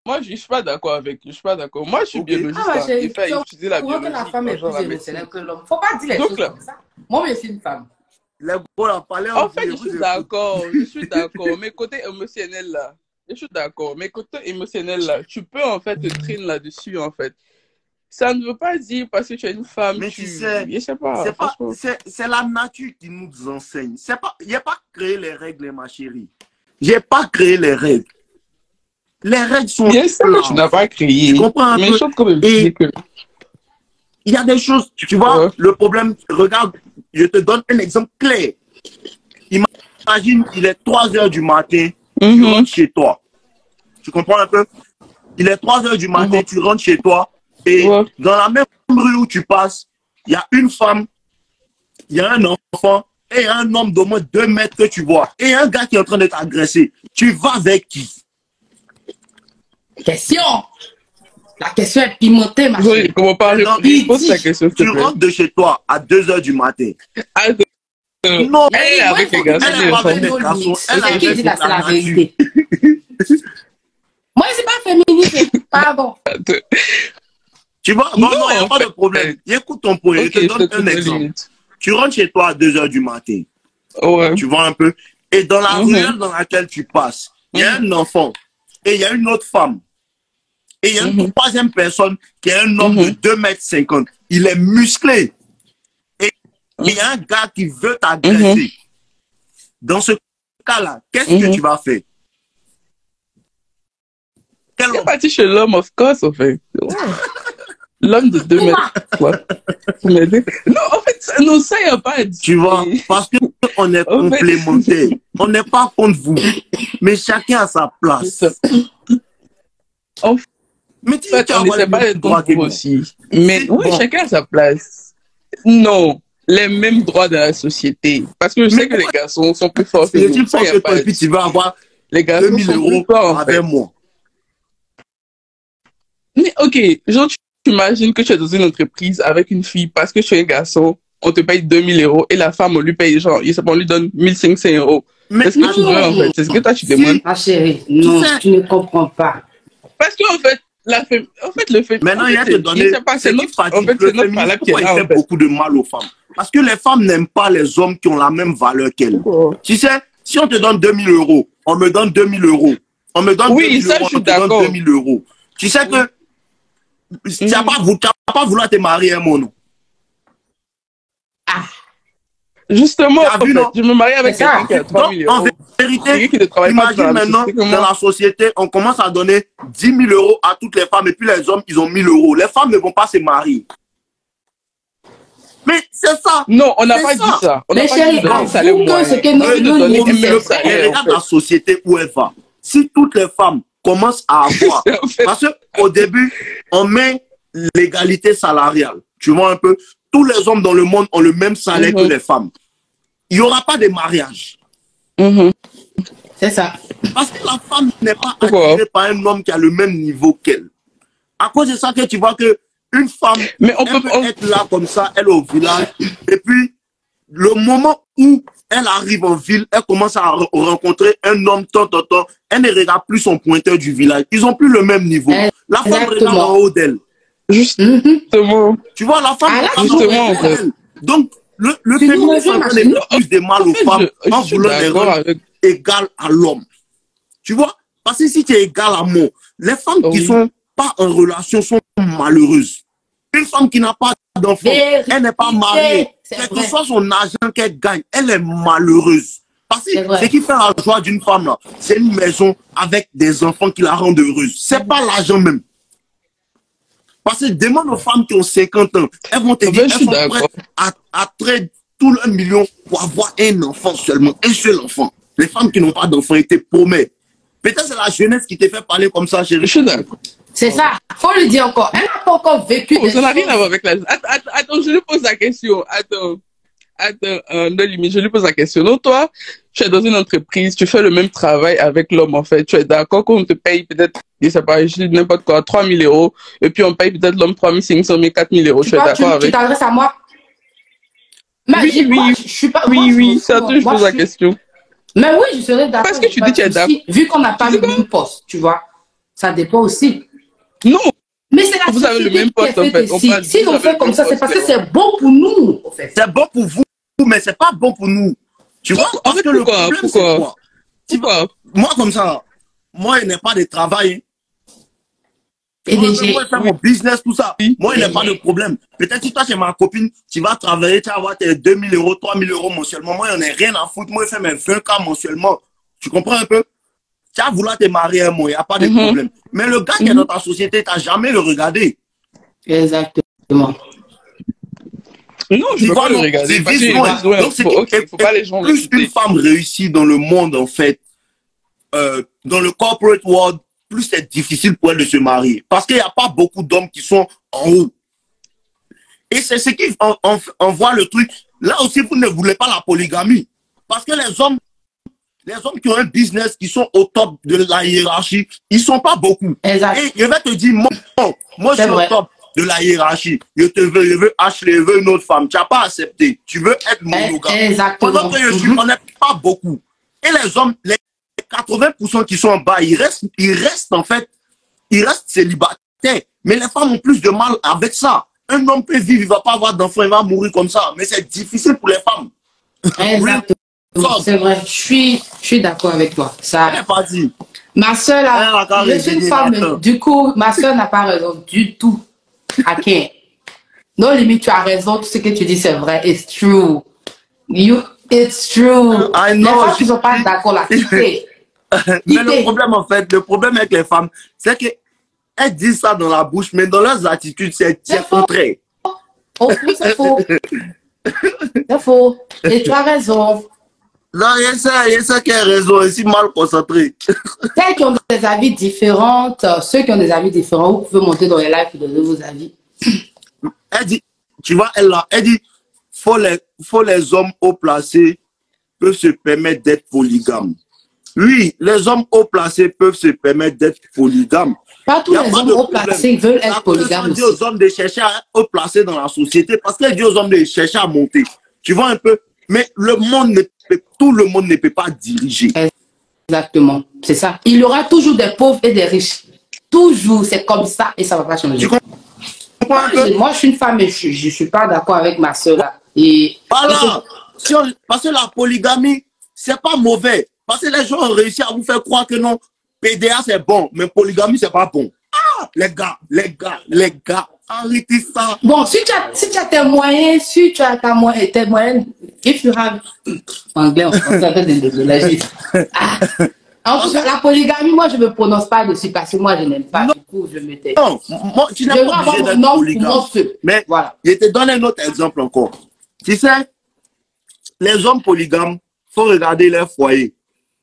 Moi, je suis pas d'accord avec. Je suis pas d'accord. Moi, je suis Ok. biologiste. Ah, Hein, et faire c'est étudier la pour que biologie. la femme est Genre plus la médecine. émotionnelle que l'homme. Faut pas dire les Donc choses là, comme ça. Moi, je suis une femme. Les gros, là, parlez en en vie, fait, je je vous suis écoute. d'accord. Je suis d'accord. Mais côté émotionnel, là, je suis d'accord. Mais côté émotionnel, là, tu peux, en fait, te traîner là-dessus, en fait. Ça ne veut pas dire parce que tu es une femme, Mais tu sais, je sais pas, franchement. c'est la nature qui nous enseigne. C'est pas, il n'y a pas créé les règles, ma chérie. J'ai pas créé les règles. Les règles sont Bien sûr là, que tu en n'as fait. pas crié. Tu comprends un Mais peu? je suis quand même Et dire que. il y a des choses, tu vois, le problème, regarde, je te donne un exemple clair. Imagine, il est 3 heures du matin, tu rentres chez toi. Tu comprends un peu? Il est 3 heures du matin, tu rentres chez toi, et dans la même rue où tu passes, il y a une femme, il y a un enfant, et un homme d'au moins 2 mètres que tu vois, et un gars qui est en train d'être agressé. Tu vas avec qui? Question. La question est pimentée, ma Oui, chérie. comment pas pose la question, s'il te Tu plaît. rentres de chez toi à 2 heures du matin. Attends. Non, Elle est avec les garçons. elle est pas avec les garçons. Elle C'est qui est dit là, avec c'est la nature. vérité. Moi, c'est pas féministe. Pardon. Tu vois, non, il n'y a en pas fait, de problème. Écoute ton point, ok, je te donne un exemple. Tu rentres chez toi à 2 heures du matin. Ouais. Tu vois un peu. Et dans la ruelle dans laquelle tu passes, il y a un enfant et il y a une autre femme. Et il y a une troisième personne qui est un homme de 2,50 m. Il est musclé. Et il y a un gars qui veut t'agresser. Dans ce cas-là, qu'est-ce que tu vas faire? Quel C'est homme? parti chez l'homme, of course, en fait. Ouais. L'homme de 2 mètres. Ouais. Non, en fait, non, ça, il n'y a pas à dire. Tu vois, parce qu'on est complémentaires. On n'est pas contre vous. Mais chacun a sa place. En Mais tu fait, on n'essaie pas d'être contre vous aussi. Mais oui, bon. chacun a sa place. Non, les mêmes droits dans la société. Parce que je sais que les garçons sont plus forts que nous. C'est fort que toi, et puis tu vas avoir les garçons 2000 sont plus € forts, en fait. avec moi. Mais ok, genre, tu imagines que tu es dans une entreprise avec une fille parce que tu es un garçon, on te paye 2000 € et la femme, on lui paye genre, on lui donne 1500 €. C'est ce que tu veux, en fait. C'est ce que toi, tu demandes. Ma chérie, non, tu ne comprends pas. Parce qu'en fait, le fait. Maintenant, il y a te donner. C'est notre, en fait, c'est notre palais qui est là, il fait en fait. beaucoup de mal aux femmes. Parce que les femmes n'aiment pas les hommes qui ont la même valeur qu'elles. Tu sais, si on te donne 2000 €, on me donne 2000 €. On me donne 2000 ça, €, je suis on te donne d'accord. 2000 €. Tu sais que tu n'as pas vouloir te marier à mon nom. Ah. Justement, en vu, fait, non? je me marie avec quelqu'un qui a 3000 €. En vérité, qui ne travaille pas imagine maintenant, dans la société, on commence à donner 10 000 € à toutes les femmes et puis les hommes, ils ont 1000 €. Les femmes ne vont pas se marier. Mais c'est ça. Non, on n'a pas dit ça. On n'a pas dit donner salaire moyen. Regarde la société où elle va. Si toutes les femmes commencent à avoir, parce qu'au début, on met l'égalité salariale. Tu vois un peu, tous les hommes dans le monde ont le même salaire que les femmes. Il n'y aura pas de mariage. C'est ça. Parce que la femme n'est pas attirée par un homme qui a le même niveau qu'elle. À cause de ça que tu vois que une femme, mais on peut être là comme ça, elle est au village, et puis le moment où elle arrive en ville, elle commence à rencontrer un homme, elle ne regarde plus son pointeur du village. Ils n'ont plus le même niveau. La femme regarde en haut d'elle. Justement. Tu vois, la femme regarde justement, en haut d'elle. Donc, le féminisme en fait plus de mal aux femmes en voulant les rendre égales à l'homme. Tu vois, parce que si tu es égal à moi, les femmes qui sont pas en relation sont malheureuses. Une femme qui n'a pas d'enfant, elle n'est pas mariée. Quel que soit son argent qu'elle gagne, elle est malheureuse. Parce que ce qui fait la joie d'une femme, là, c'est une maison avec des enfants qui la rendent heureuse. C'est pas l'argent même. Parce que demande aux femmes qui ont 50 ans, elles vont te dire qu'elles sont prêtes à traiter tout leur million pour avoir un enfant seulement, un seul enfant. Les femmes qui n'ont pas d'enfants étaient promettent. Peut-être c'est la jeunesse qui te fait parler comme ça, chérie. Je suis d'accord. C'est ça. Faut le dire encore. Elle n'a pas encore vécu des choses. Ça n'a rien à voir avec la... Attends, je lui pose la question. Attends, no limite, je lui pose la question. Donc toi, tu es dans une entreprise, tu fais le même travail avec l'homme, en fait. Tu es d'accord qu'on te paye peut-être, je sais pas, je dis n'importe quoi, 3000 €, et puis on paye peut-être l'homme 3500, mais 4000 €. Tu es d'accord avec? Tu t'adresses à moi? Oui, je suis pas... Oui, c'est à toi que je pose la question. Mais oui, je serais d'accord. Parce que tu dis que tu es d'accord. Vu qu'on n'a pas le même poste, tu vois. Ça dépend aussi. Non. Mais c'est la vous avez le même poste, en fait. Si on fait comme ça, c'est parce que c'est bon pour nous, en fait. C'est bon pour vous, mais c'est pas bon pour nous. Tu vois, parce que le problème, c'est quoi? Pourquoi? Moi, comme ça, moi, il n'est pas de travail. Et moi, je fais mon business, tout ça. Moi, il n'y a pas de problème. Peut-être si toi, chez ma copine, tu vas travailler, tu vas avoir tes 2 000 euros, 3 000 euros mensuellement. Moi, il n'y en a rien à foutre. Moi, je fais mes 20K mensuellement. Tu comprends un peu? Tu vas vouloir te marier un mois, il n'y a pas de problème. Mais le gars qui est dans ta société, tu n'as jamais le regardé. Exactement. Non, je ne peux pas le regarder. Donc, c'est faut pas les gens plus une femme réussit dans le monde, en fait, dans le corporate world, plus c'est difficile pour elle de se marier. Parce qu'il n'y a pas beaucoup d'hommes qui sont en haut. Et c'est ce qui envoie le truc. Là aussi, vous ne voulez pas la polygamie. Parce que les hommes qui ont un business, qui sont au top de la hiérarchie, ils ne sont pas beaucoup. Exact. Et je vais te dire, moi je suis au top de la hiérarchie. Je veux Ashley, je veux une autre femme. Tu n'as pas accepté. Tu veux être monogame. Exactement. Pendant que je suis, on n'est pas beaucoup. Et les hommes, les 80% qui sont en bas, ils restent en fait, ils restent célibataires. Mais les femmes ont plus de mal avec ça. Un homme peut vivre, il ne va pas avoir d'enfants, il va mourir comme ça. Mais c'est difficile pour les femmes. Exactement. C'est vrai, je suis d'accord avec toi. Ça. Pas dit. Ma soeur, je suis une femme. Du coup, ma soeur n'a pas raison du tout. Ok. Non, limite, tu as raison. Tout ce que tu dis, c'est vrai. It's true. It's true. I know. Les femmes qui ne sont pas d'accord là. Mais le problème, en fait, le problème avec les femmes, c'est qu'elles disent ça dans la bouche, mais dans leurs attitudes, c'est contraire. Oh, oui, c'est faux. C'est faux. Et tu as raison. Non, il y a ça qui a raison, ici mal concentré. Ceux qui ont des avis différents, vous pouvez monter dans les lives et donner vos avis. Elle dit, tu vois, elle dit, faut les hommes haut placés peuvent se permettre d'être polygames. Oui, les hommes haut placés peuvent se permettre d'être polygames. Pas tous les hommes haut placés veulent être polygames. Elle dit aux hommes de chercher à être haut placés dans la société parce qu'elle dit aux hommes de chercher à monter. Tu vois un peu? Mais tout le monde ne peut pas diriger. Exactement, c'est ça. Il y aura toujours des pauvres et des riches. Toujours, c'est comme ça et ça ne va pas changer. Tu comprends un peu? Moi, je suis une femme et je ne suis pas d'accord avec ma soeur là. Et voilà. Parce que la polygamie, c'est pas mauvais. Parce que les gens ont réussi à vous faire croire que non, PDA c'est bon, mais polygamie c'est pas bon. Ah, les gars, arrêtez ça. Bon, si tu as tes moyens, tes moyens, if you have, en anglais, on français, désolé. En tout cas, la polygamie, moi, je ne me prononce pas dessus parce que moi, je n'aime pas. Non. Du coup, je me tais. Non, moi, tu n'es pas obligé d'être polygame. Mais voilà. Je te donne un autre exemple encore. Tu sais, les hommes polygames, il faut regarder leur foyer.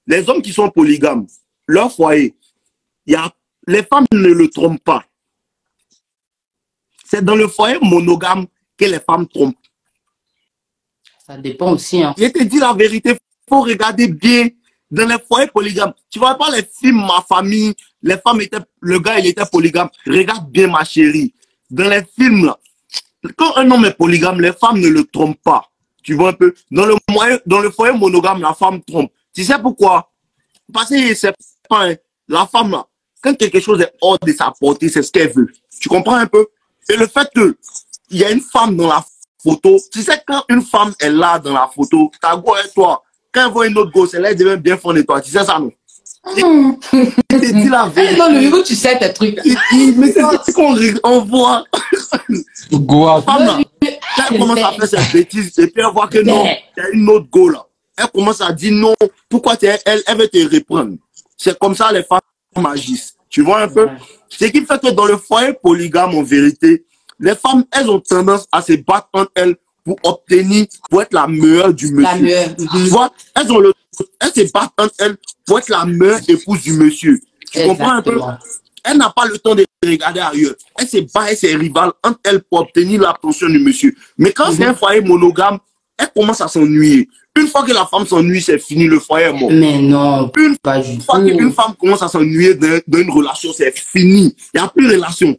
Les hommes qui sont polygames, leur foyer, les femmes ne le trompent pas. C'est dans le foyer monogame que les femmes trompent. Ça dépend aussi. Hein. Je te dis la vérité, il faut regarder bien dans les foyers polygames. Tu ne vois pas les films Ma Famille, le gars il était polygame. Regarde bien ma chérie. Dans les films là, quand un homme est polygame, les femmes ne le trompent pas. Tu vois un peu? Dans le foyer monogame, la femme trompe. Tu sais pourquoi? Parce que c'est pas la femme là. Quand quelque chose est hors de sa portée, c'est ce qu'elle veut. Tu comprends un peu? Et le fait qu'il y a une femme dans la photo, tu sais, quand une femme est là dans la photo, ta go est toi. Quand elle voit une autre gosse, elle devient bien fond de toi. Tu sais ça, non? Je te dis la vérité. Non, le tu sais tes trucs. Mais c'est qu'on voit. La femme là, quand elle commence à faire cette bêtise, et puis elle voit que non, il y a une autre go là. Elle commence à dire non, pourquoi elle veut te reprendre. C'est comme ça les femmes agissent. Tu vois un peu? Ce qui fait que dans le foyer polygame, en vérité, les femmes, elles ont tendance à se battre entre elles pour être la meilleure du monsieur. La meilleure. Tu vois? Elles se battent entre elles pour être la meilleure épouse du monsieur. Tu comprends un peu? Elle n'a pas le temps de regarder ailleurs. Elle se bat et ses rivales entre elles pour obtenir l'attention du monsieur. Mais quand c'est un foyer monogame, elle commence à s'ennuyer. Une fois que la femme s'ennuie, c'est fini, le foyer est mort. Mais non, pas du tout. Une fois qu'une femme commence à s'ennuyer d'une relation, c'est fini. Il n'y a plus de relation.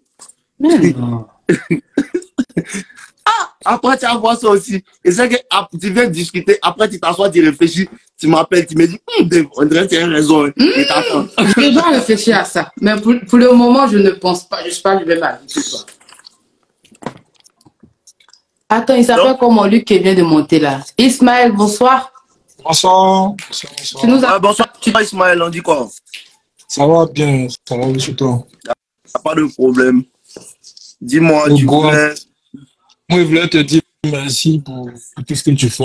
Mais non. Après, tu vas voir ça aussi. Et c'est que tu viens discuter, après tu t'assois, tu réfléchis, tu m'appelles, tu me dis, on dirait que tu as raison. Et t'attends. Je dois réfléchir à ça. Mais pour le moment, je ne pense pas. Je ne sais pas, je vais m'arrêter. Attends, il s'appelle comment lui qui vient de monter là? Ismaël, bonsoir. Bonsoir. Tu nous as... Bonsoir, Ismaël, on dit quoi? Ça va bien, ça va bien chez toi. Pas de problème. Dis-moi, tu voulais... Moi, je voulais te dire merci pour tout ce que tu fais.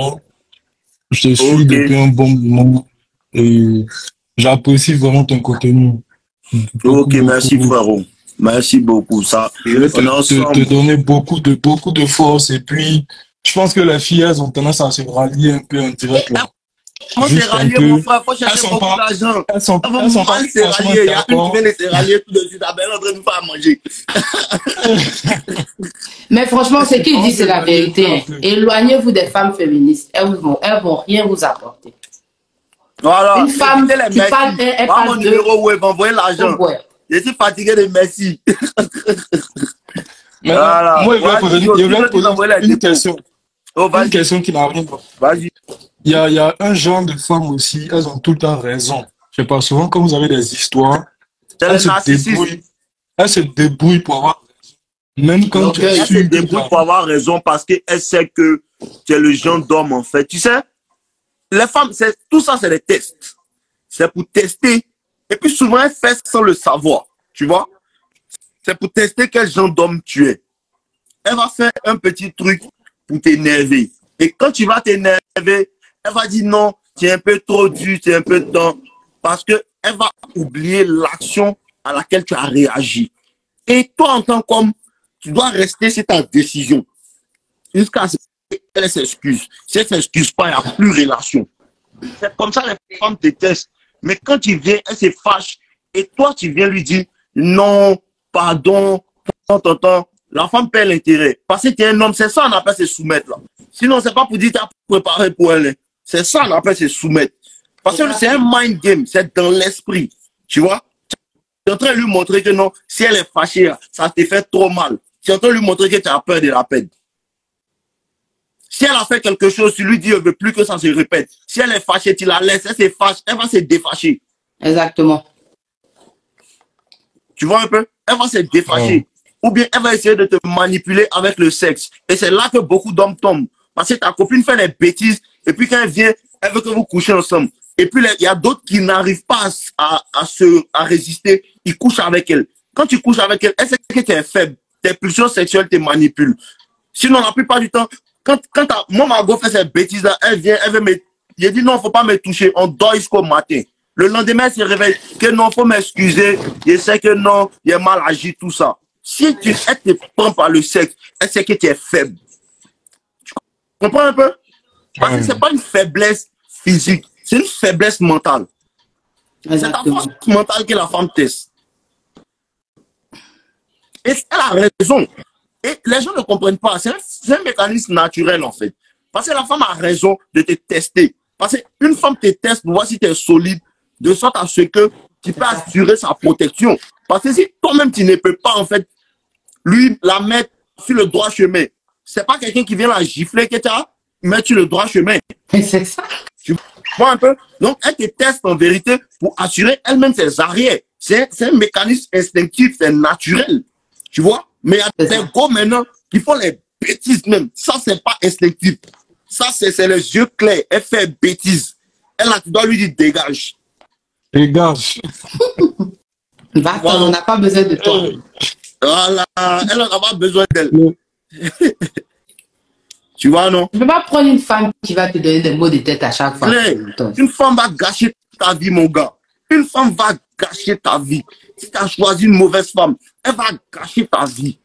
Je te suis depuis un bon moment et j'apprécie vraiment ton contenu. Ok, merci frérot. Merci beaucoup. Ça, je vais te donner beaucoup de force et puis je pense que les filles, elles ont tendance à se rallier un peu en direct là. Moi, c'est rallié, mon frère. Faut chercher beaucoup d'argent. Elles sont pas rallier. Il y a une qui vient de se rallier tout de suite. Elle est en train de nous faire à manger. Mais franchement, ce qu'il dit, c'est la vérité. Éloignez-vous des femmes féministes. Elles vont rien vous apporter. Voilà. Une femme qui parle, elle parle mon numéro web, envoyez l'argent. Je suis fatigué de merci. Voilà. Moi, je vais poser une question. Une question qui n'a rien. Vas-y. Il y a un genre de femmes aussi, elles ont tout le temps raison. Je sais pas, souvent quand vous avez des histoires, elles se débrouillent pour avoir raison. Même quand tu es sûr, elles se débrouillent pour avoir raison parce qu'elles savent que tu es le genre d'homme en fait. Tu sais, les femmes, tout ça c'est des tests. C'est pour tester. Et puis souvent elles font sans le savoir. Tu vois? C'est pour tester quel genre d'homme tu es. Elle va faire un petit truc pour t'énerver. Et quand tu vas t'énerver, elle va dire non, tu es un peu trop dur, tu es un peu temps. Parce qu'elle va oublier l'action à laquelle tu as réagi. Et toi, en tant qu'homme, tu dois rester sur ta décision. Jusqu'à ce qu'elle s'excuse. Si elle ne s'excuse pas, il n'y a plus relation. C'est comme ça les femmes te testent. Mais quand tu viens, elle se fâche. Et toi, tu viens lui dire non, pardon, la femme perd l'intérêt. Parce que tu es un homme, c'est ça on appelle se soumettre là. Sinon, c'est pas pour dire que tu as préparé pour elle. C'est ça on appelle se soumettre. Parce que c'est un mind game, c'est dans l'esprit. Tu vois? Tu es en train de lui montrer que non, si elle est fâchée, ça te fait trop mal. Tu es en train de lui montrer que tu as peur de la peine. Si elle a fait quelque chose, tu lui dis, je ne veux plus que ça se répète. Si elle est fâchée, tu la laisses, elle se fâche, elle va se défâcher. Exactement. Tu vois un peu? Elle va se défâcher. Ou bien elle va essayer de te manipuler avec le sexe. Et c'est là que beaucoup d'hommes tombent. Parce que ta copine fait des bêtises, et puis quand elle vient, elle veut que vous couchiez ensemble. Et puis il y a d'autres qui n'arrivent pas à résister, ils couchent avec elle. Quand tu couches avec elle, elle sait que tu es faible. Tes pulsions sexuelles te manipulent. Sinon, la plupart du temps, moi, ma go fait ces bêtises-là, elle vient, elle veut me... J'ai dit non, il ne faut pas me toucher, on dort jusqu'au matin. Le lendemain, elle se réveille, que non, il faut m'excuser, je sais que non, il est mal agi, tout ça. Si elle te prend par le sexe, elle sait que tu es faible. Tu comprends un peu? Parce que ce n'est pas une faiblesse physique, c'est une faiblesse mentale. C'est ta force mentale que la femme teste. Et elle a raison. Et les gens ne comprennent pas. C'est un mécanisme naturel en fait. Parce que la femme a raison de te tester. Parce qu'une femme te teste pour voir si tu es solide, de sorte à ce que tu peux assurer sa protection. Parce que si toi-même tu ne peux pas en fait lui la mettre sur le droit chemin, c'est pas quelqu'un qui vient la gifler que tu as mettre sur le droit chemin. C'est ça. Tu vois un peu? Donc elle te teste en vérité pour assurer elle-même ses arrières. C'est un mécanisme instinctif, c'est naturel. Tu vois? Mais il y a des gars maintenant qui font les bêtises même. Ça, c'est pas instinctif. Ça, c'est les yeux clairs. Elle fait bêtises. Elle, là, tu dois lui dire dégage. Dégage. Va-t'en, on n'a pas besoin de toi. Voilà. Elle n'a pas besoin d'elle. Tu vois, non? Je ne peux pas prendre une femme qui va te donner des mots de tête à chaque fois. Une femme va gâcher ta vie, mon gars. Une femme va gâcher ta vie. Si tu as choisi une mauvaise femme, elle va gâcher ta vie.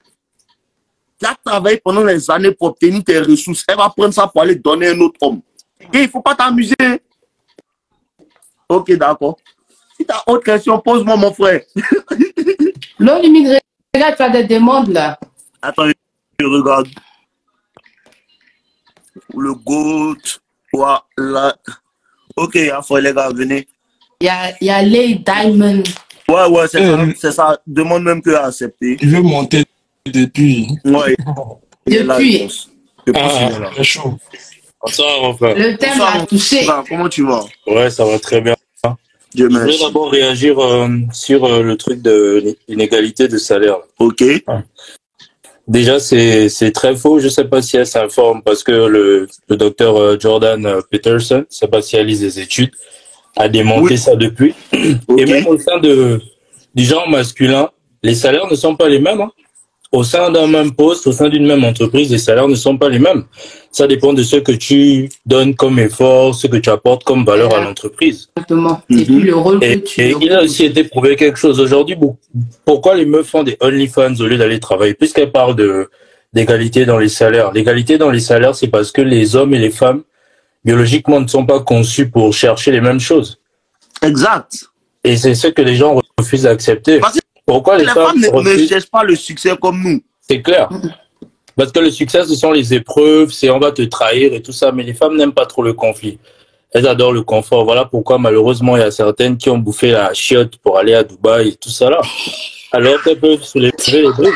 Tu as travaillé pendant les années pour obtenir tes ressources. Elle va prendre ça pour aller donner à un autre homme. Et il ne faut pas t'amuser. Ok, d'accord. Si tu as autre question, pose-moi, mon frère. L'eau limite, regarde, tu as des demandes là. Attends, je regarde. Le GOAT. Voilà. Ok, les gars, venez. Il y a Lay Diamond. Ouais, c'est ça. Demande même que à accepter. Il veut monter depuis. Ouais. Depuis. C'est chaud. Bonsoir, mon frère. Le thème m'a touché. Comment tu vas? Ouais, ça va très bien. Dieu Je voulais d'abord réagir sur le truc de l'inégalité de salaire. Ok. Déjà, c'est très faux. Je sais pas si elle s'informe parce que le docteur Jordan Peterson, je sais pas si elle lit des études, a démonté ça depuis. Okay. Et même au sein du genre masculin, les salaires ne sont pas les mêmes. Hein. Au sein d'un même poste, au sein d'une même entreprise, les salaires ne sont pas les mêmes. Ça dépend de ce que tu donnes comme effort, ce que tu apportes comme valeur à l'entreprise. Exactement. Et puis le rôle que tu... Et il a aussi été prouvé quelque chose aujourd'hui. Pourquoi les meufs font des OnlyFans au lieu d'aller travailler? Puisqu'elles parlent d'égalité dans les salaires. L'égalité dans les salaires, c'est parce que les hommes et les femmes, biologiquement, ne sont pas conçus pour chercher les mêmes choses. Exact. Et c'est ce que les gens refusent d'accepter. Pourquoi les femmes ne cherchent pas le succès comme nous? C'est clair. Parce que le succès, ce sont les épreuves, c'est on va te trahir et tout ça. Mais les femmes n'aiment pas trop le conflit. Elles adorent le confort. Voilà pourquoi, malheureusement, il y a certaines qui ont bouffé la chiotte pour aller à Dubaï et tout ça là. Alors qu'elles peuvent soulever les briques.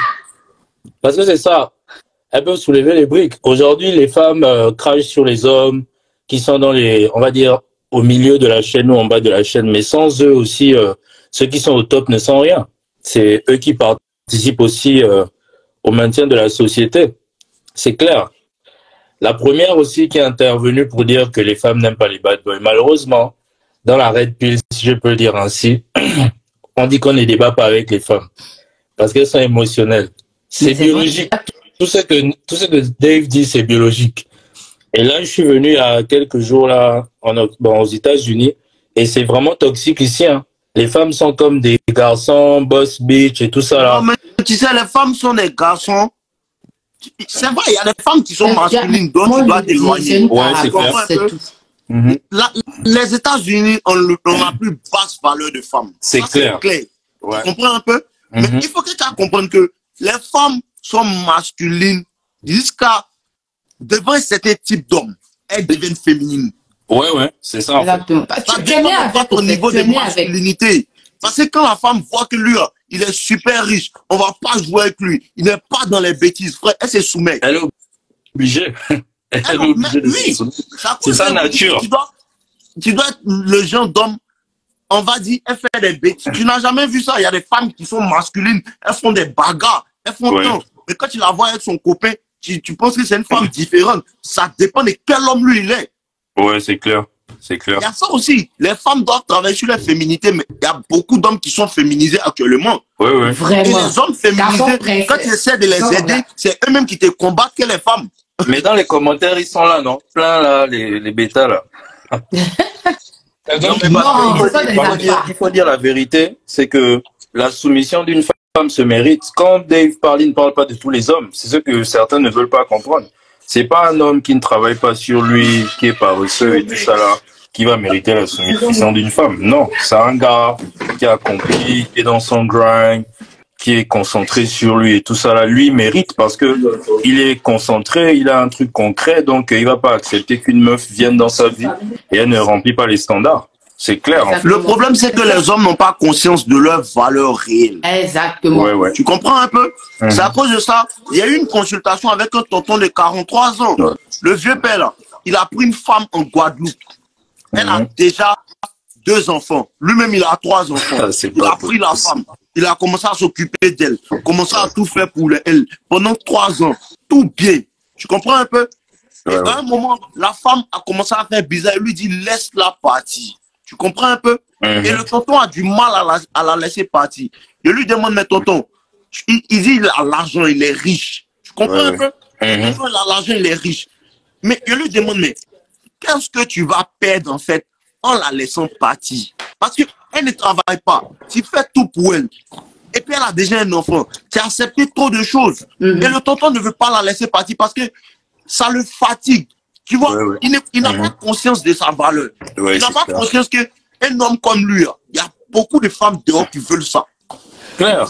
Parce que c'est ça. Elles peuvent soulever les briques. Aujourd'hui, les femmes crachent sur les hommes qui sont dans les, on va dire, au milieu de la chaîne ou en bas de la chaîne. Mais sans eux aussi, ceux qui sont au top ne sont rien. C'est eux qui participent aussi au maintien de la société. C'est clair. La première aussi qui est intervenue pour dire que les femmes n'aiment pas les bad boys. Malheureusement, dans la Red Pill, si je peux le dire ainsi, on dit qu'on ne débat pas avec les femmes parce qu'elles sont émotionnelles. C'est biologique. Tout ce que Dave dit, c'est biologique. Et là, je suis venu il y a quelques jours là, aux États-Unis et c'est vraiment toxique ici. Hein. Les femmes sont comme des garçons, boss bitch et tout ça là. Non, mais tu sais, les femmes sont des garçons. C'est vrai, il y a des femmes qui sont masculines, dont tu dois t'éloigner. Ouais, c'est clair. Les États-Unis ont la plus basse valeur de femmes. C'est clair. Ouais. Tu comprends un peu? Mais il faut que tu comprennes que les femmes sont masculines jusqu'à devant un certain type d'homme. Elles deviennent féminines. Ouais, c'est ça. Exactement. Ça dépend au niveau de masculinité. Parce que quand la femme voit que lui, il est super riche, on va pas jouer avec lui. Il n'est pas dans les bêtises, frère. Elle se soumet. Elle est obligée. Elle est obligée de se soumettre. C'est sa nature. Tu dois être le genre d'homme, on va dire, elle fait des bêtises. Tu n'as jamais vu ça. Il y a des femmes qui sont masculines, elles font des bagarres, elles font tant. Mais quand tu la vois avec son copain, tu penses que c'est une femme différente. Ça dépend de quel homme lui il est. Ouais, c'est clair. C'est clair. Il y a ça aussi. Les femmes doivent travailler sur la féminité, mais il y a beaucoup d'hommes qui sont féminisés actuellement. Ouais. Vraiment. Et les hommes féminisés, quand tu essaies de les aider, c'est eux-mêmes qui te combattent que les femmes. Mais dans les commentaires, ils sont là, non? Plein là, les bêtas là. Il faut dire la vérité, c'est que la soumission d'une femme se mérite. Quand Dave parle, il ne parle pas de tous les hommes. C'est ce que certains ne veulent pas comprendre. C'est pas un homme qui ne travaille pas sur lui, qui est paresseux et tout ça là, qui va mériter la soumission d'une femme. Non, c'est un gars qui a compris, qui est dans son grind, qui est concentré sur lui et tout ça là. Lui mérite parce que il est concentré, il a un truc concret, donc il va pas accepter qu'une meuf vienne dans sa vie et elle ne remplit pas les standards. C'est clair. En fait. Le problème, c'est que les hommes n'ont pas conscience de leur valeur réelle. Exactement. Ouais. Tu comprends un peu? C'est à cause de ça. Il y a eu une consultation avec un tonton de 43 ans. Ouais. Le vieux père, là, il a pris une femme en Guadeloupe. Elle a déjà 2 enfants. Lui-même, il a 3 enfants. Il a pris la femme. Il a commencé à s'occuper d'elle. Commencé à tout faire pour elle. Pendant 3 ans. Tout bien. Tu comprends un peu? Et à un moment, la femme a commencé à faire bizarre. Il lui dit, laisse-la partir. Tu comprends un peu? Et le tonton a du mal à la laisser partir. Je lui demande, mais tonton, il dit, il a l'argent, il est riche. Tu comprends un peu? Il a l'argent, il est riche. Mais je lui demande, mais qu'est-ce que tu vas perdre en fait en la laissant partir? Parce qu'elle ne travaille pas. Tu fais tout pour elle. Et puis elle a déjà un enfant. Tu as accepté trop de choses. Et le tonton ne veut pas la laisser partir parce que ça le fatigue. Tu vois, il n'a pas conscience de sa valeur. Il n'a pas conscience qu'un homme comme lui, il y a beaucoup de femmes dehors qui veulent ça. Clair.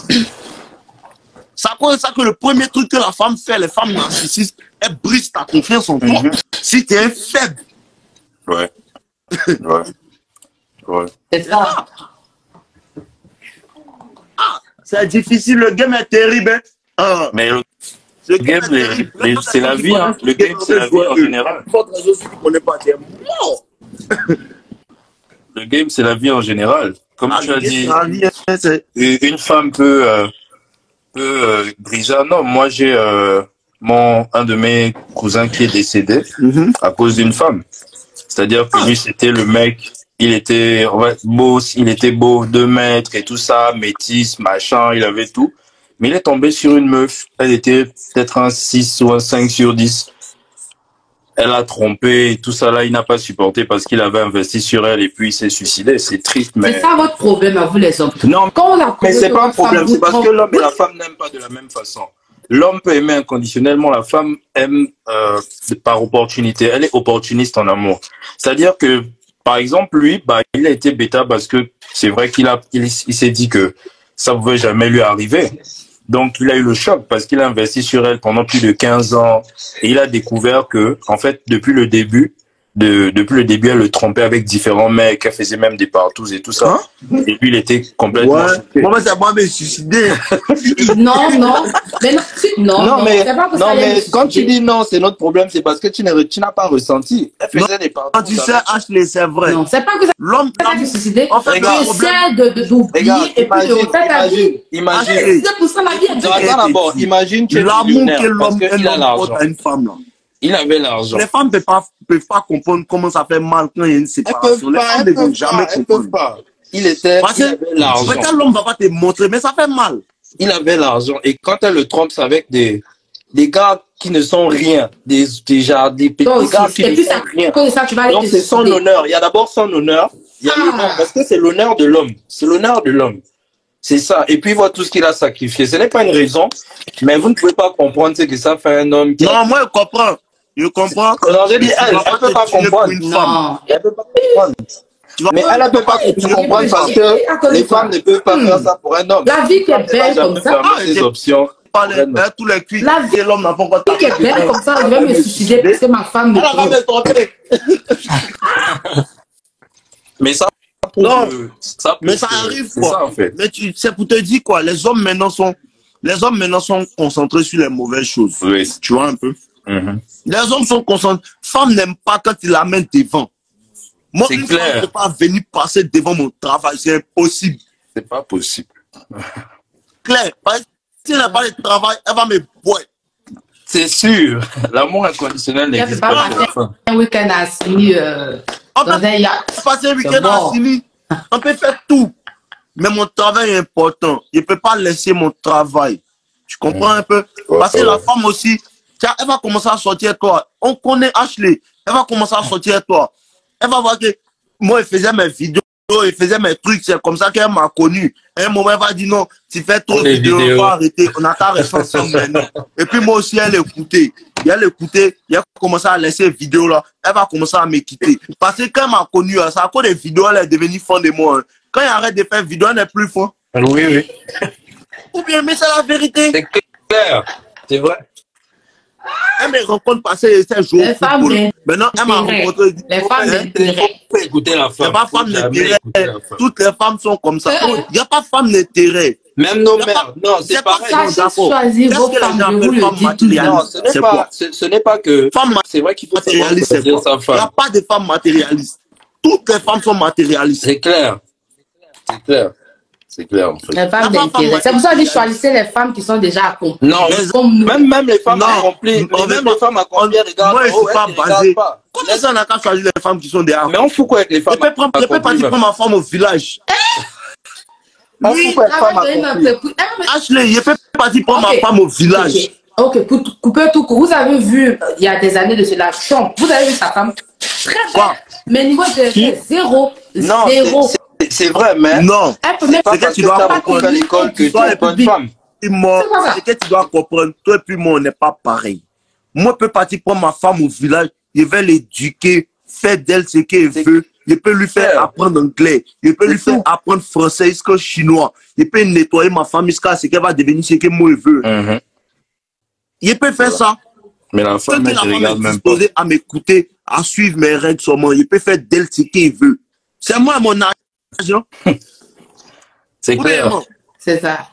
C'est à cause de ça que le premier truc que la femme fait, les femmes narcissistes, elles brisent ta confiance en toi. Si tu es un faible. Ouais. C'est ça. Ah, c'est difficile, le game est terrible. Hein? Mais Le game, c'est la vie. Hein. Le game, c'est la vie en général. Le game, c'est la vie en général. Comme tu as dit, une femme peut briser. Non, moi, j'ai un de mes cousins qui est décédé à cause d'une femme. C'est-à-dire que lui, c'était le mec, il était beau, 2 mètres et tout ça, métis, machin, il avait tout. Mais il est tombé sur une meuf, elle était peut-être un 6 ou un 5 sur 10. Elle a trompé et tout ça là, il n'a pas supporté parce qu'il avait investi sur elle et puis il s'est suicidé. C'est triste, mais... C'est ça votre problème à vous les hommes. Non, mais c'est pas un problème, c'est parce que l'homme et la femme n'aiment pas de la même façon. L'homme peut aimer inconditionnellement, la femme aime par opportunité. Elle est opportuniste en amour. C'est-à-dire que, par exemple, lui, il a été bêta parce que c'est vrai qu'il s'est dit que ça pouvait jamais lui arriver. Donc, il a eu le choc parce qu'il a investi sur elle pendant plus de 15 ans et il a découvert que, en fait, depuis le début, elle le trompait avec différents mecs, elle faisait même des partous et tout ça. Et lui, il était complètement... Ouais. Moi, c'est moi, mais suicidé. Non. Mais quand tu dis non, c'est notre problème, c'est parce que tu n'as pas ressenti. Elle faisait des partous. Quand tu sais, Ashley, c'est vrai. Non, c'est pas que l'homme s'est suicidé. En fait, tu essaies d'oublier et puis de refaire ta vie. Imagine. C'est pour ça la vie est Attends, d'abord, imagine que l'amour que l'homme porte à une femme, là. Il avait l'argent. Les femmes ne peuvent pas comprendre comment ça fait mal quand il y a une séparation. Les femmes ne peuvent jamais comprendre. Il avait l'argent. Peut-être l'homme ne va pas te montrer, mais ça fait mal. Il avait l'argent. Et quand elle le trompe, c'est avec des gars qui ne sont rien. Des gars qui ne sont rien. Donc c'est son honneur. Il y a d'abord son honneur. Il y a l'honneur. Parce que c'est l'honneur de l'homme. C'est l'honneur de l'homme. C'est ça. Et puis, voilà tout ce qu'il a sacrifié. Ce n'est pas une raison, mais vous ne pouvez pas comprendre ce que ça fait un homme qui... Non, moi, je comprends. Je comprends. Non, je dis, elle ne peut pas comprendre. Non. Elle peut pas comprendre. Mais elle ne peut pas comprendre parce que les femmes ne peuvent pas faire ça pour un homme. La vie qui est belle comme ça. Ces options. Tous les cuits. La vie l'homme n'a pas encore qui est belle comme ça, je vais me suicider parce que ma femme me trompe. Mais ça... Non, mais ça arrive quoi. Ça, en fait. Mais c'est pour te dire quoi, les hommes maintenant sont concentrés sur les mauvaises choses. Oui. Tu vois un peu. Les hommes sont concentrés. Femmes n'aiment pas quand ils la mettent devant. Moi, une femme ne peut pas venir passer devant mon travail, c'est impossible. C'est pas possible. Claire, si elle n'a pas de travail, elle va me boire. C'est sûr. L'amour inconditionnel n'existe pas chez la femme. Un week-end à Sini, on peut passer un week-end à Sini. On peut faire tout. Mais mon travail est important. Je ne peux pas laisser mon travail. Tu comprends un peu? Parce que la femme aussi, elle va commencer à sortir toi. On connaît Ashley. Elle va commencer à sortir toi. Elle va voir que moi, je faisais mes vidéos, je faisais mes trucs. C'est comme ça qu'elle m'a connu. À un moment, elle va dire non, tu fais trop de vidéos, on va arrêter. On n'a qu'à rester ensemble maintenant. Et puis moi aussi, elle écoutait. Elle écoutait, elle a commencé à laisser les vidéos là. Elle va commencer à me quitter. Parce que quand elle m'a connu, c'est à cause des vidéos, elle est devenue fan de moi. Quand elle arrête de faire vidéo, elle n'est plus fan. Oui. Ou bien, mais c'est la vérité. C'est clair. C'est vrai. Elle me rencontre passer ces jours. Les femmes, maintenant, elle m'a rencontré. Les femmes d'intérêt. Il faut écouter la femme. Il n'y a pas femme d'intérêt. Toutes les femmes sont comme ça. Il n'y a pas femme d'intérêt. Même nos mères. Non, c'est pareil. Choisir vos femmes, je vous le dis. Non, ce n'est pas que... C'est vrai qu'il faut matérialiste. Il n'y a pas de femmes matérialistes. Toutes les femmes sont matérialistes. C'est clair. C'est clair. C'est clair, en fait. Les femmes d'intérêt. C'est pour ça que je choisissais les femmes qui sont déjà accomplies. Non, même les femmes accomplies. Même les femmes accomplies, regarde. Moi, je ne suis pas basé. Comment ça, on n'a qu'à choisir les femmes qui sont déjà accomplies? Mais on fout quoi avec les femmes accomplies? Je peux pas prendre ma femme au village. Oui, Ashley, je peux pas prendre ma femme au village. Ok, pour couper tout court, vous avez vu, il y a des années de cela, vous avez vu sa femme très belle, mais niveau de zéro. C'est vrai, mais non. C'est pas parce que tu dois apprendre à l'école que tu es une bonne femme. C'est que tu dois comprendre, toi et puis moi, on n'est pas pareil. Moi, je peux partir prendre ma femme au village, je vais l'éduquer, faire d'elle ce qu'elle veut. Je peux lui faire apprendre anglais. Je peux lui faire apprendre français jusqu'au chinois. Je peux nettoyer ma femme jusqu'à ce qu'elle va devenir ce que moi je veux. Je peux faire ça. Mais la femme, elle est disposée à m'écouter, à suivre mes règles seulement. Je peux faire d'elle ce qu'elle veut. C'est moi mon âge. C'est clair. C'est ça.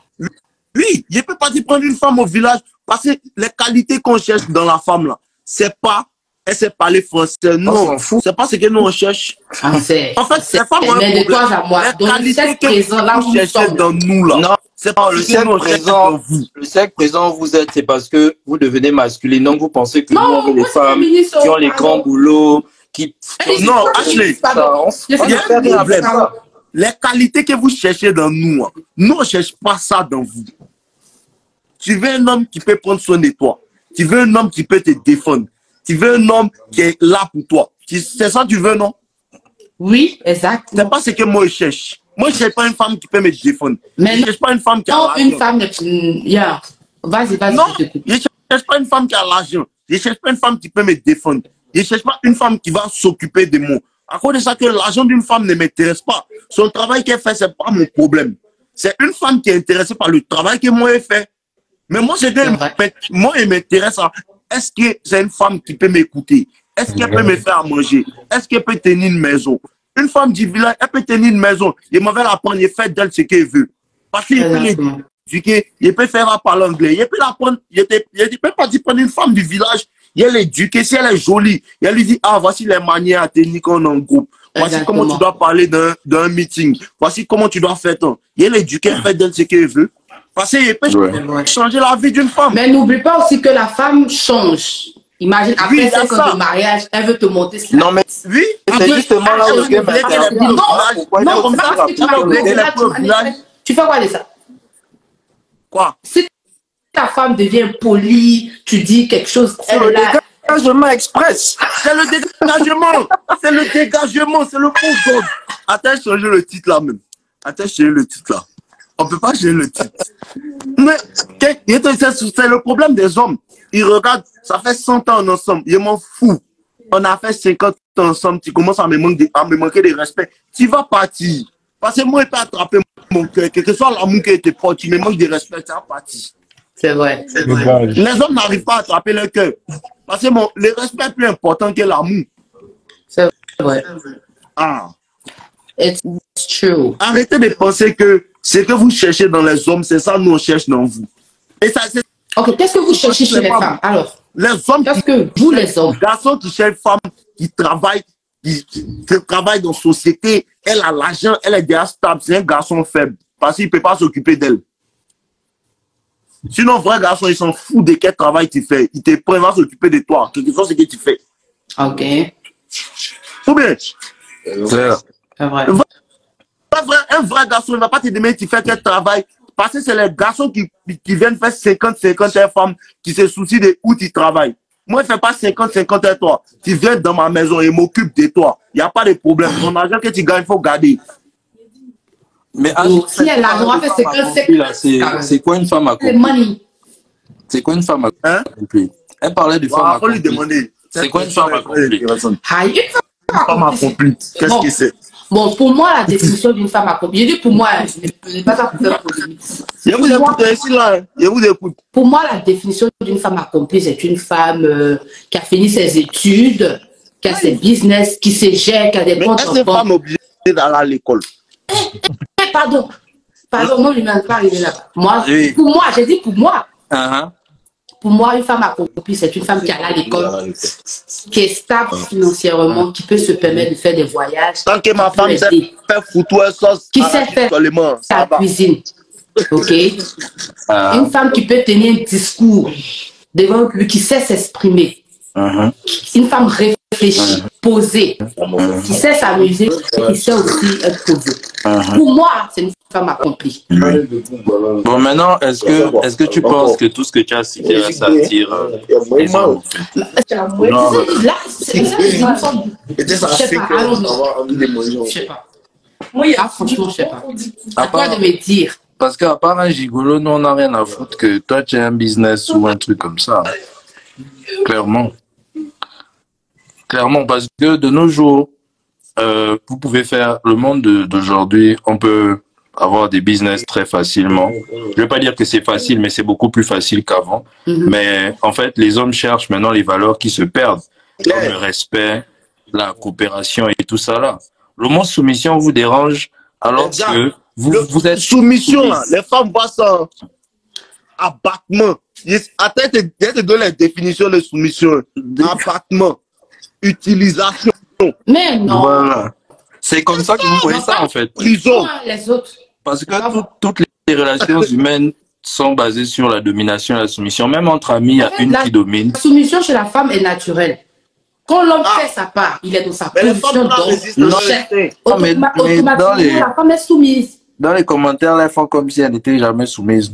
Oui, je peux pas prendre une femme au village Parce que les qualités qu'on cherche dans la femme, là, c'est pas, elle sait parler français. Non, c'est pas ce que nous on cherche. En fait, c'est pas moi. Mais de toi à moi. Les qualités que vous cherchez dans nous, là. Non, c'est pas le sexe présent vous êtes, c'est parce que vous devenez masculin. Donc vous pensez que nous, on veut les femmes qui ont les grands boulots, qui... Non, Ashley, il y a un problème. Les qualités que vous cherchez dans nous, nous on ne cherche pas ça dans vous. Tu veux un homme qui peut prendre soin de toi. Tu veux un homme qui peut te défendre. Tu veux un homme qui est là pour toi. C'est ça que tu veux, non? Oui, exact. C'est pas ce que moi je cherche. Moi, je ne cherche pas une femme qui peut me défendre. Mais je ne cherche pas une femme qui a l'argent. Une femme... Yeah. Vas-y. Non, je ne cherche pas une femme qui a l'argent. Je ne cherche pas une femme qui peut me défendre. Je ne cherche pas une femme qui va s'occuper de moi. À cause de ça, que l'argent d'une femme ne m'intéresse pas. Son travail qu'elle fait, ce n'est pas mon problème. C'est une femme qui est intéressée par le travail que moi, elle fait. Mais moi, il m'intéresse à est-ce que c'est une femme qui peut m'écouter? Est-ce qu'elle peut me faire à manger? Est-ce qu'elle peut tenir une maison? Une femme du village, elle peut tenir une maison. Il m'avait la prendre, il fait d'elle ce qu'elle veut. Parce qu'il peut l'éduquer, il peut faire parler anglais. Il peut l'apprendre, il peut pas dire prendre une femme du village, il l'éduquer. Si elle est jolie, il lui dit, ah, voici les manières à tenir quand on est en groupe. Voici comment tu dois parler d'un meeting. Voici comment tu dois faire ton. Il l'éduquer, elle fait d'elle ce qu'elle veut. Parce qu'il peut changer la vie d'une femme. Mais n'oublie pas aussi que la femme change. Imagine, après 5 ans de mariage, elle veut te monter cela. Non, mais oui, c'est justement là où tu fais quoi de ça? Quoi? Si ta femme devient polie, tu dis quelque chose, elle est là. Dégagement express. C'est le dégagement. C'est le dégagement. C'est le faux god. Attends, changer le titre là même. Attends, changer le titre là. On ne peut pas changer le titre. Mais c'est le problème des hommes. Ils regardent, ça fait 100 ans ensemble. Je m'en fous. On a fait 50 ans ensemble. Tu commences à me manquer de respect. Tu vas partir. Parce que moi, je peux attraper mon cœur. Quel que soit l'amour qui était fort, tu me manques de respect, tu vas partir. C'est vrai. Les hommes n'arrivent pas à attraper leur cœur. Parce que le respect est plus important que l'amour. C'est vrai. Ah. It's true. Arrêtez de penser que ce que vous cherchez dans les hommes, c'est ça que nous on cherche dans vous. Et ça, ok, qu'est-ce que vous cherchez chez les femmes alors? Les hommes. Qu'est-ce que vous, les hommes? Garçons qui cherchent une femme qui travaille dans la société, elle a l'argent, elle est déjà stable, c'est un garçon faible. Parce qu'il ne peut pas s'occuper d'elle. Sinon, vrai garçon, il s'en fout de quel travail tu fais. Il te prend, il va s'occuper de toi. Quelque chose, ce que tu fais. Ok. Ou bien? C'est vrai. Un vrai garçon, il ne va pas te demander tu fais quel travail. Parce que c'est les garçons qui viennent faire 50-50 femmes qui se soucient de où tu travailles. Moi, je ne fais pas 50-50 à toi. Tu viens dans ma maison et m'occupe de toi. Il n'y a pas de problème. Ton argent que tu gagnes, il faut garder. Mais si elle a droit de 50-50, c'est quoi une femme accomplie? C'est quoi une femme accomplie? Elle parlait de femme accomplie. Il faut lui demander. C'est quoi une femme accomplie? Une femme accomplie. Qu'est-ce que c'est? Bon, pour moi, la définition d'une femme accomplie, je dis pour moi, je n'ai pas ça pour faire polémique. Je vous écoute ici, là. Je vous écoute. Pour moi, la définition d'une femme accomplie, c'est une femme qui a fini ses études, qui a ses business, qui se gère, qui a des comptes. Mais est-ce une femme obligée d'aller à l'école? Pardon, non, il ne m'est pas arrivé là-bas. Moi, pour moi, j'ai dit pour moi. Pour moi, une femme accomplie, c'est une femme qui est à l'école, qui est stable financièrement, qui peut se permettre de faire des voyages. Tant que ma femme sait faire foutre sauce, qui sait faire sa cuisine. Ok? Une femme qui peut tenir un discours devant un public, qui sait s'exprimer. Une femme réfléchie, posée, qui sait s'amuser et qui sait aussi être posée. Pour moi, c'est une femme accomplie. Bon, maintenant, est-ce que tu penses que tout ce que tu as cité là, ça attire les hommes? Là, c'est ça. Je sais pas. Moi, franchement, je sais pas. À toi de me dire. Parce qu'à part un gigolo, nous, on n'a rien à foutre que toi, tu as un business ou un truc comme ça. Clairement. Clairement, parce que de nos jours, vous pouvez faire le monde d'aujourd'hui, on peut avoir des business très facilement. Je ne vais pas dire que c'est facile, mais c'est beaucoup plus facile qu'avant. Mais en fait, les hommes cherchent maintenant les valeurs qui se perdent, comme le respect, la coopération et tout ça là. Le mot soumission vous dérange alors que vous êtes soumission là, les femmes voient ça abattement. Attends, je te donne la définition de soumission. Appartement, utilisation. Mais non. Voilà. C'est comme ça que vous voyez ça, en fait. Prison. Les autres. Parce que toutes les relations humaines sont basées sur la domination et la soumission. Même entre amis, il y a une qui domine. La soumission chez la femme est naturelle. Quand l'homme fait sa part, il est dans sa position automatiquement, la femme est soumise. Dans les commentaires, elles font comme si elle n'était jamais soumise.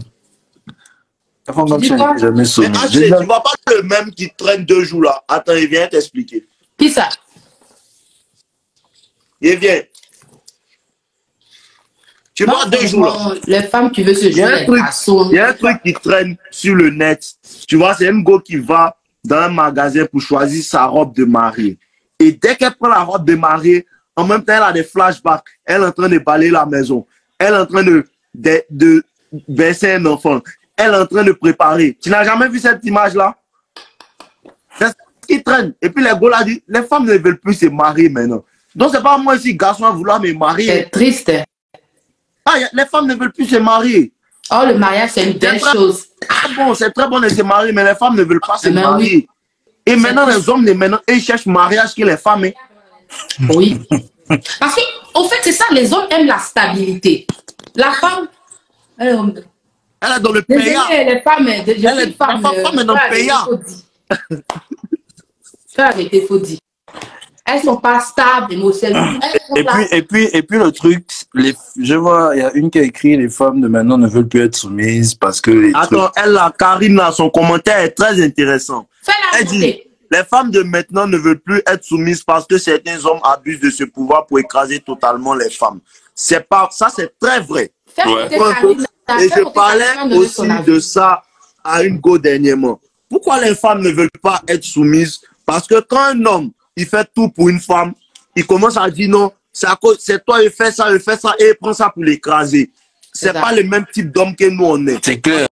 Elles font comme si elle n'était jamais soumise. Mais tu ne vois pas le même qui traîne 2 jours là. Attends, il vient t'expliquer. Qui ça? Il vient. Tu vois 2 jours là. Les femmes qui veulent se jouer les garçons. Il y a un truc qui traîne sur le net. Tu vois, c'est une go qui va dans un magasin pour choisir sa robe de mariée. Et dès qu'elle prend la robe de mariée, en même temps, elle a des flashbacks. Elle est en train de balayer la maison. Elle est en train de verser un enfant. Elle est en train de préparer. Tu n'as jamais vu cette image-là? C'est ce qui traîne. Et puis les gars là disent, les femmes ne veulent plus se marier maintenant. Donc c'est pas moi ici, garçon, à vouloir me marier. C'est triste. Ah, les femmes ne veulent plus se marier. Oh, le mariage, c'est une belle chose. Ah bon, c'est très bon de se marier, mais les femmes ne veulent pas se marier. Oui. Et maintenant, les hommes, ils cherchent mariage que les femmes. Oui. Parce qu'en fait, c'est ça, les hommes aiment la stabilité. La femme, elle est dans le payard. Les femmes, la femme est dans le payard. Ça a été faux dit. Elles sont pas stables émotionnellement. Et puis le truc, je vois, il y a une qui a écrit, les femmes de maintenant ne veulent plus être soumises parce que... Attends, Karine, là, son commentaire est très intéressant. Elle dit, les femmes de maintenant ne veulent plus être soumises parce que certains hommes abusent de ce pouvoir pour écraser totalement les femmes. Ça, c'est très vrai. Ouais. Et je parlais aussi de ça à une go dernièrement. Pourquoi les femmes ne veulent pas être soumises? Parce que quand un homme, il fait tout pour une femme, il commence à dire non, c'est toi, il fait ça, et il prend ça pour l'écraser. C'est pas le même type d'homme que nous on est. C'est clair.